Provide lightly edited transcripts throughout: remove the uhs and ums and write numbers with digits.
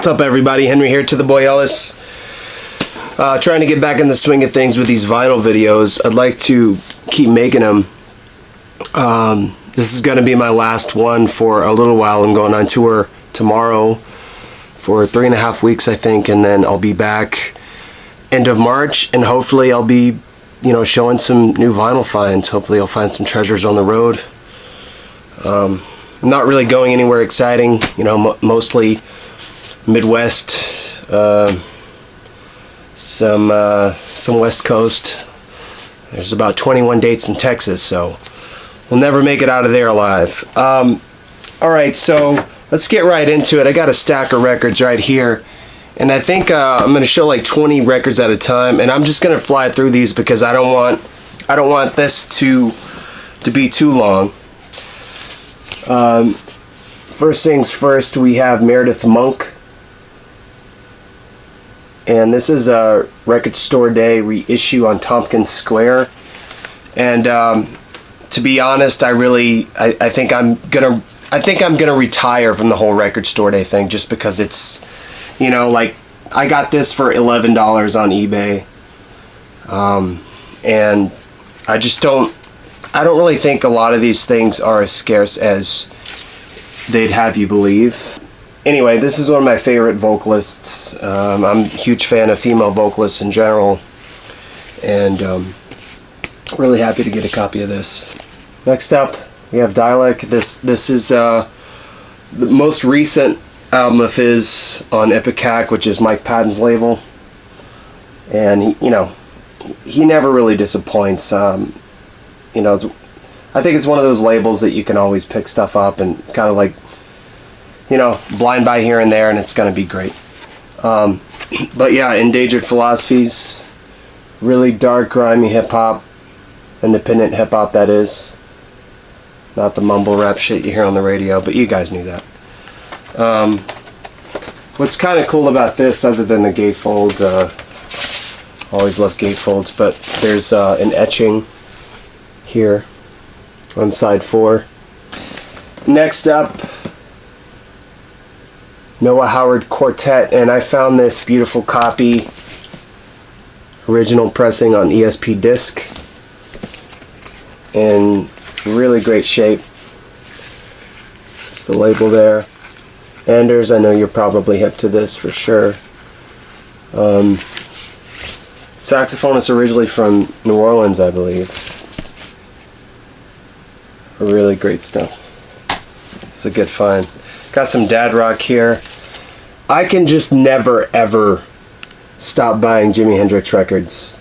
What's up, everybody? Henry here, to the boy Ellis. Trying to get back in the swing of things with these vinyl videos. I'd like to keep making them. This is going to be my last one for a little while. I'm going on tour tomorrow for 3.5 weeks, I think, and then I'll be back end of March, and hopefully I'll be, you know, showing some new vinyl finds. Hopefully I'll find some treasures on the road. I'm not really going anywhere exciting, you know, mostly Midwest, some West Coast. There's about 21 dates in Texas, so we'll never make it out of there alive. Alright, so let's get right into it. I got a stack of records right here, and I think I'm going to show like 20 records at a time, and I'm just going to fly through these because I don't want this to be too long. First things first, we have Meredith Monk, and this is a Record Store Day reissue on Tompkins Square. And to be honest, I think I'm gonna retire from the whole Record Store Day thing, just because it's, you know, like, I got this for $11 on eBay, and I don't really think a lot of these things are as scarce as they'd have you believe. Anyway, this is one of my favorite vocalists. I'm a huge fan of female vocalists in general, and really happy to get a copy of this. Next up, we have Dialect. This is the most recent album of his on Ipecac, which is Mike Patton's label, and he never really disappoints. You know, I think it's one of those labels that you can always pick stuff up and kind of like, you know, blind buy here and there, and it's going to be great. But yeah, Endangered Philosophies, really dark, grimy hip-hop, independent hip-hop, that is. Not the mumble rap shit you hear on the radio, but you guys knew that. What's kind of cool about this, other than the gatefold, always love gatefolds, but there's an etching here on side 4. Next up, Noah Howard Quartet, and I found this beautiful copy, original pressing on ESP disc, in really great shape. It's the label there. Anders, I know you're probably hip to this for sure. Saxophonist originally from New Orleans, I believe. Really great stuff. It's a good find. Got some dad rock here. I can just never ever stop buying Jimi Hendrix records.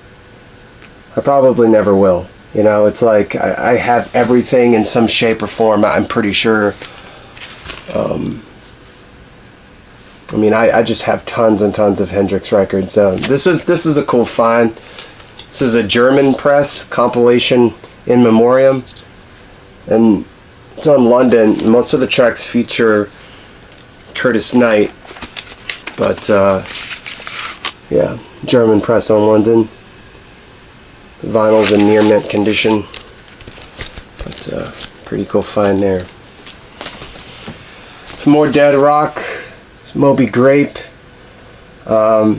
I probably never will. You know, it's like I have everything in some shape or form, I'm pretty sure. I mean, I just have tons and tons of Hendrix records. This is a cool find. This is a German press compilation in memoriam, and it's on London. Most of the tracks feature Curtis Knight, but yeah, German press on London. The vinyl's in near mint condition, but pretty cool find there. Some more dead rock. Moby Grape. I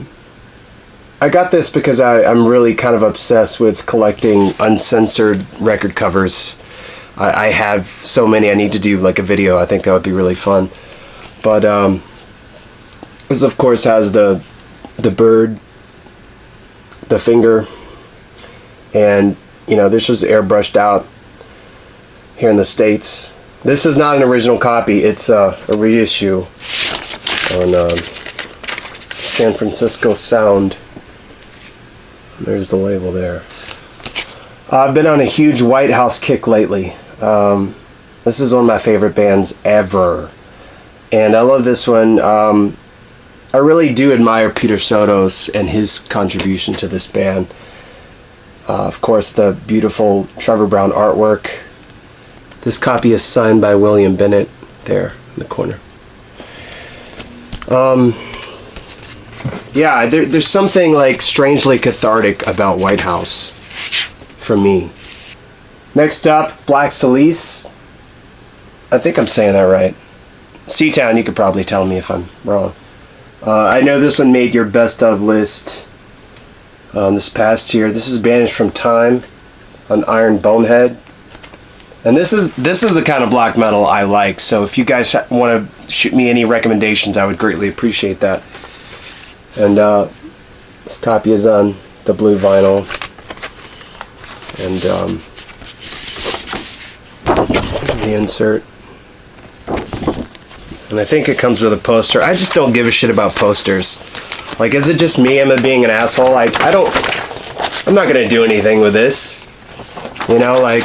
got this because I'm really kind of obsessed with collecting uncensored record covers. I have so many. I need to do like a video. I think that would be really fun. But this of course has the bird, the finger, and you know, this was airbrushed out here in the States. This is not an original copy. It's a reissue on San Francisco Sound. There's the label there. I've been on a huge Whitehouse kick lately. This is one of my favorite bands ever, and I love this one. I really do admire Peter Sotos and his contribution to this band. Of course, the beautiful Trevor Brown artwork. This copy is signed by William Bennett there in the corner. Yeah, there's something like strangely cathartic about Whitehouse for me. Next up, Black CILICE. I think I'm saying that right. C-Town, you could probably tell me if I'm wrong. I know this one made your best of list this past year. This is Banished from Time on Iron Bonehead. And this is the kind of black metal I like, so if you guys want to shoot me any recommendations, I would greatly appreciate that. And this copy is on the blue vinyl. And the insert. And I think it comes with a poster. I just don't give a shit about posters. Like, is it just me? Am I being an asshole? I'm not gonna do anything with this. You know, like,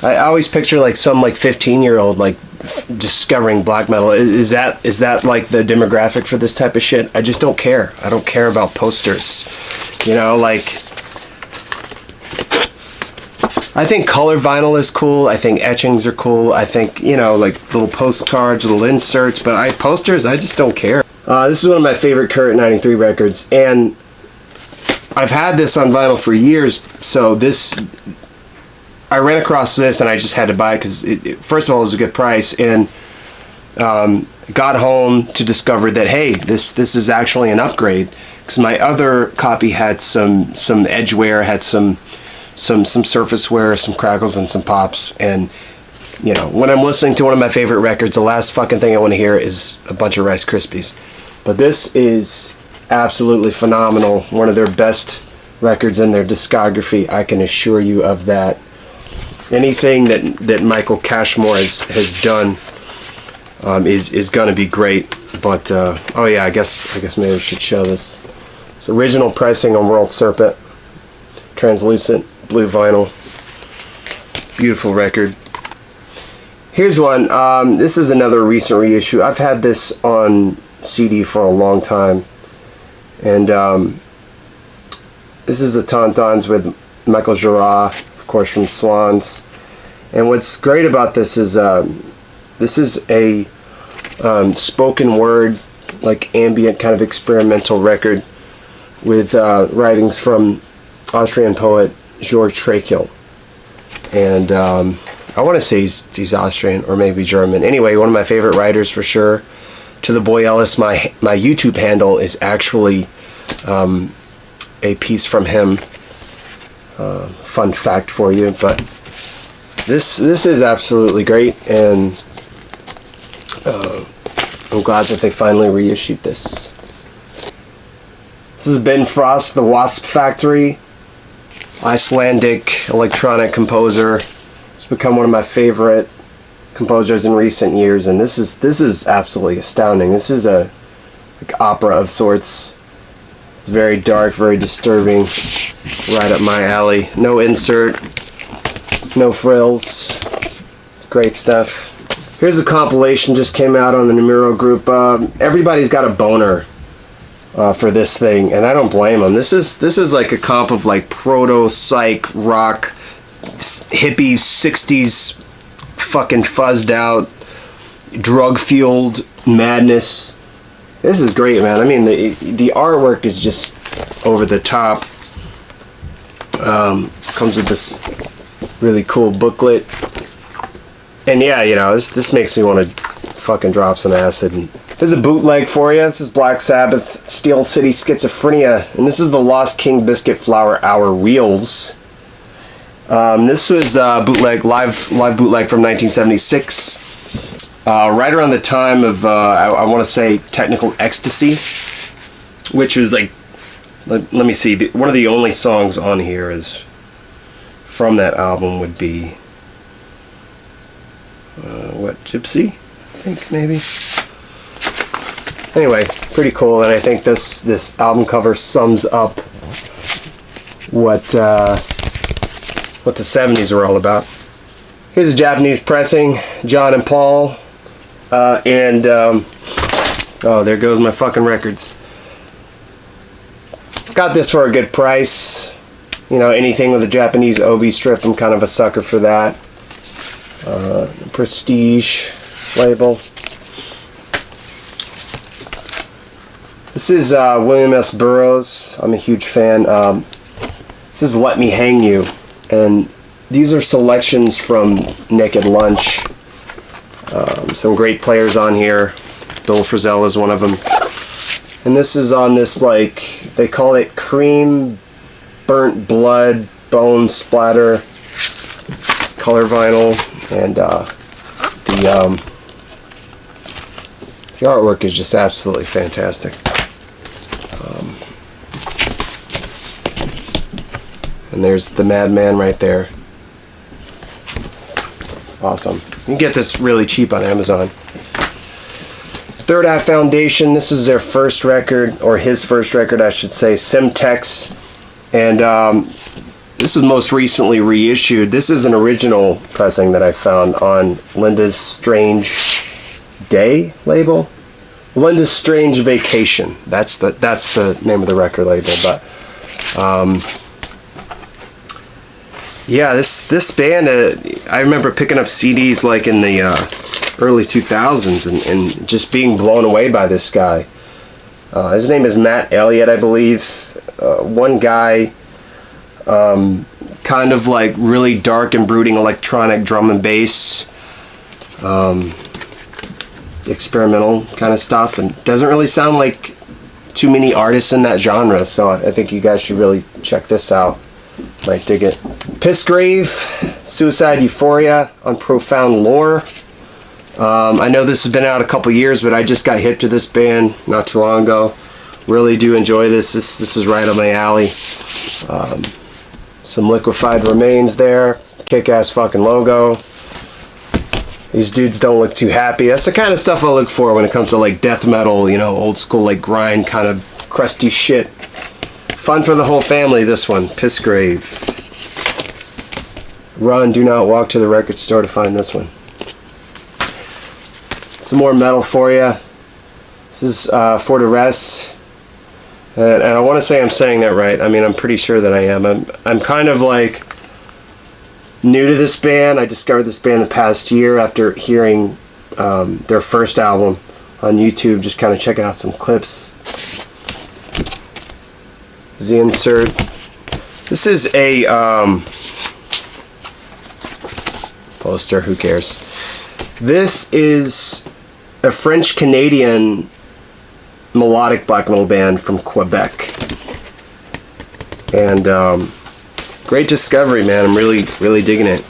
I always picture like some like 15-year-old like discovering black metal. Is that like the demographic for this type of shit? I just don't care. I don't care about posters. You know, like, I think color vinyl is cool. I think etchings are cool. I think, you know, like little postcards, little inserts, but posters, I just don't care. This is one of my favorite Current 93 records, and I've had this on vinyl for years, so I ran across this and I just had to buy it because, first of all, it was a good price, and got home to discover that, hey, this is actually an upgrade, because my other copy had some edge wear, had some surface wear, some crackles and some pops, and you know, when I'm listening to one of my favorite records, the last fucking thing I want to hear is a bunch of Rice Krispies. But this is absolutely phenomenal, one of their best records in their discography, I can assure you of that. Anything that Michael Cashmore has done is gonna be great. But oh yeah, I guess maybe I should show this. It's original pressing on World Serpent, translucent blue vinyl, beautiful record. Here's one. This is another recent reissue. I've had this on CD for a long time, and this is the Tauntauns with Michael Girard, of course, from Swans. And what's great about this is a spoken word, like ambient kind of experimental record with writings from Austrian poet George Trakl. And I want to say he's Austrian or maybe German. Anyway, one of my favorite writers for sure. To the Boy Ellis, my YouTube handle is actually a piece from him. Fun fact for you, but this is absolutely great, and I'm glad that they finally reissued this. This is Ben Frost, the Wasp Factory, Icelandic electronic composer. It's become one of my favorite composers in recent years, and this is absolutely astounding. This is a like opera of sorts. It's very dark, very disturbing, right up my alley. No insert, no frills, great stuff. Here's a compilation, just came out on the Numero group. Everybody's got a boner for this thing, and I don't blame them. This is like a comp of like proto-psych rock, hippie 60s fucking fuzzed out, drug-fueled madness. This is great, man. I mean, the artwork is just over the top. Comes with this really cool booklet. And yeah, you know, this makes me want to fucking drop some acid. And this is a bootleg for you. This is Black Sabbath, Steel City Schizophrenia. And this is the Lost King Biscuit Flower Hour Reels. This was bootleg, live bootleg from 1976. Right around the time of, I want to say, Technical Ecstasy, which was like, let me see, one of the only songs on here is from that album would be, Gypsy? I think, maybe. Anyway, pretty cool, and I think this album cover sums up what the 70s were all about. Here's a Japanese pressing, John and Paul, oh, there goes my fucking records. Got this for a good price. You know, anything with a Japanese obi strip, I'm kind of a sucker for that. Prestige label. This is William S. Burroughs. I'm a huge fan. This is Let Me Hang You, and these are selections from Naked Lunch. Some great players on here. Bill Frisell is one of them. And this is on this, like, they call it cream, burnt blood, bone splatter, color vinyl. And the artwork is just absolutely fantastic. And there's the Madman right there. Awesome. You can get this really cheap on Amazon. Third Eye Foundation, this is their first record, or his first record, I should say, Semtex. And this was most recently reissued. This is an original pressing that I found on Linda's Strange Day label. Linda's Strange Vacation. That's the name of the record label. But yeah, this band, I remember picking up CDs like in the early 2000s and just being blown away by this guy. His name is Matt Elliott, I believe. One guy, kind of like really dark and brooding electronic drum and bass, experimental kind of stuff, and doesn't really sound like too many artists in that genre, so I think you guys should really check this out. Might dig it. PISSGRAVE, Suicide Euphoria on Profound Lore. I know this has been out a couple years, but I just got hip to this band not too long ago. Really do enjoy this. This is right up my alley. Some Liquefied Remains there. Kick-ass fucking logo. These dudes don't look too happy. That's the kind of stuff I look for when it comes to like death metal, you know, old school like grind kind of crusty shit. Fun for the whole family, this one. PISSGRAVE. Run, do not walk to the record store to find this one. Some more metal for you. This is For the Rest. And I want to say I'm saying that right. I mean, I'm pretty sure that I am. I'm kind of like new to this band. I discovered this band the past year after hearing their first album on YouTube. Just kind of checking out some clips. The insert. This is a poster. Who cares? This is a French-Canadian melodic black metal band from Quebec. And great discovery, man. I'm really digging it.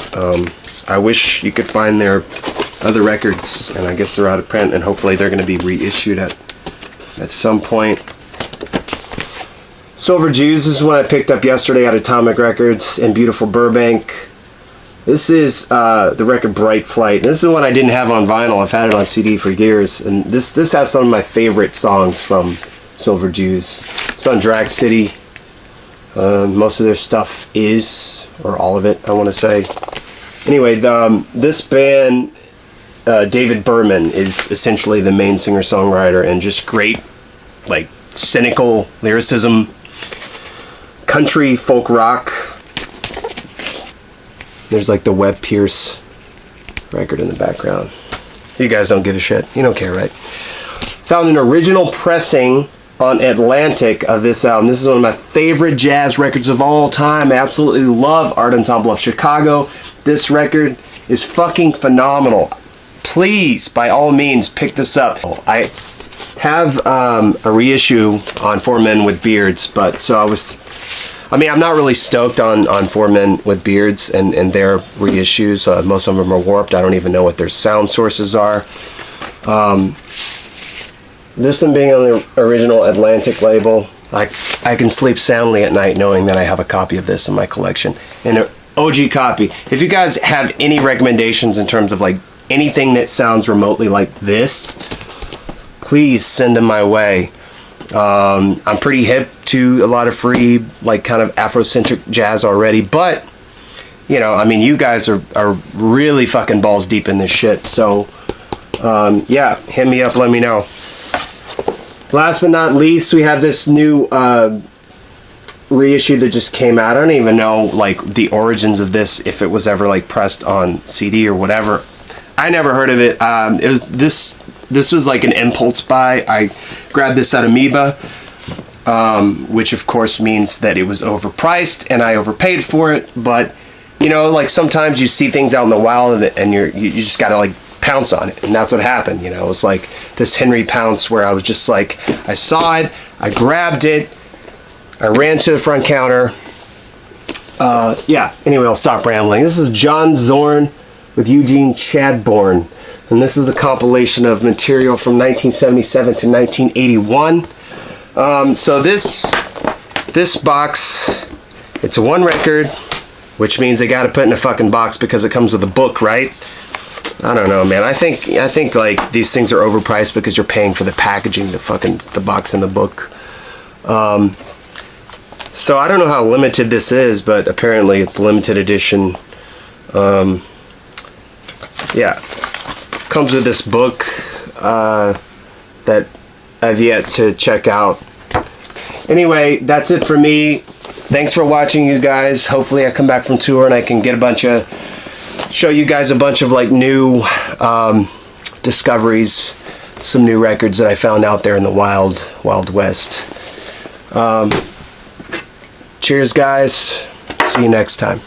I wish you could find their other records, and I guess they're out of print, and hopefully they're going to be reissued at some point. Silver Jews, this is one I picked up yesterday at Atomic Records in beautiful Burbank. This is the record Bright Flight. This is one I didn't have on vinyl. I've had it on CD for years. And this has some of my favorite songs from Silver Jews. It's on Drag City. Most of their stuff is, or all of it, I want to say. Anyway, this band, David Berman, is essentially the main singer-songwriter, and just great, like, cynical lyricism. Country folk rock. There's like the Webb Pierce record in the background. You guys don't give a shit. You don't care, right? Found an original pressing on Atlantic of this album. This is one of my favorite jazz records of all time. I absolutely love Art Ensemble of Chicago. This record is fucking phenomenal. Please, by all means, pick this up. I have a reissue on Four Men with Beards, but so I'm not really stoked on Four Men with Beards and their reissues. Most of them are warped. I don't even know what their sound sources are. This one being on the original Atlantic label, I can sleep soundly at night knowing that I have a copy of this in my collection. An OG copy. If you guys have any recommendations in terms of like anything that sounds remotely like this, please send them my way. I'm pretty hip to a lot of free, like, kind of Afrocentric jazz already, but, you know, I mean, you guys are really fucking balls deep in this shit, so, yeah, hit me up, let me know. Last but not least, we have this new, reissue that just came out. I don't even know, like, the origins of this, if it was ever, like, pressed on CD or whatever. I never heard of it. This was like an impulse buy. I grabbed this at Amoeba, which of course means that it was overpriced and I overpaid for it. But, you know, like sometimes you see things out in the wild and you just gotta like pounce on it. And that's what happened, you know. It was like this Henry pounce where I was just like, I saw it, I grabbed it, I ran to the front counter. Yeah, anyway, I'll stop rambling. This is John Zorn with Eugene Chadbourne. And this is a compilation of material from 1977 to 1981. So this box, it's one record, which means they got to put in a fucking box because it comes with a book, right? I don't know, man. I think like these things are overpriced because you're paying for the packaging, the box and the book. So I don't know how limited this is, but apparently it's limited edition. Yeah, comes with this book that I've yet to check out. Anyway, that's it for me. Thanks for watching, you guys. Hopefully I come back from tour and I can get show you guys a bunch of like new discoveries, some new records that I found out there in the Wild West. Cheers, guys. See you next time.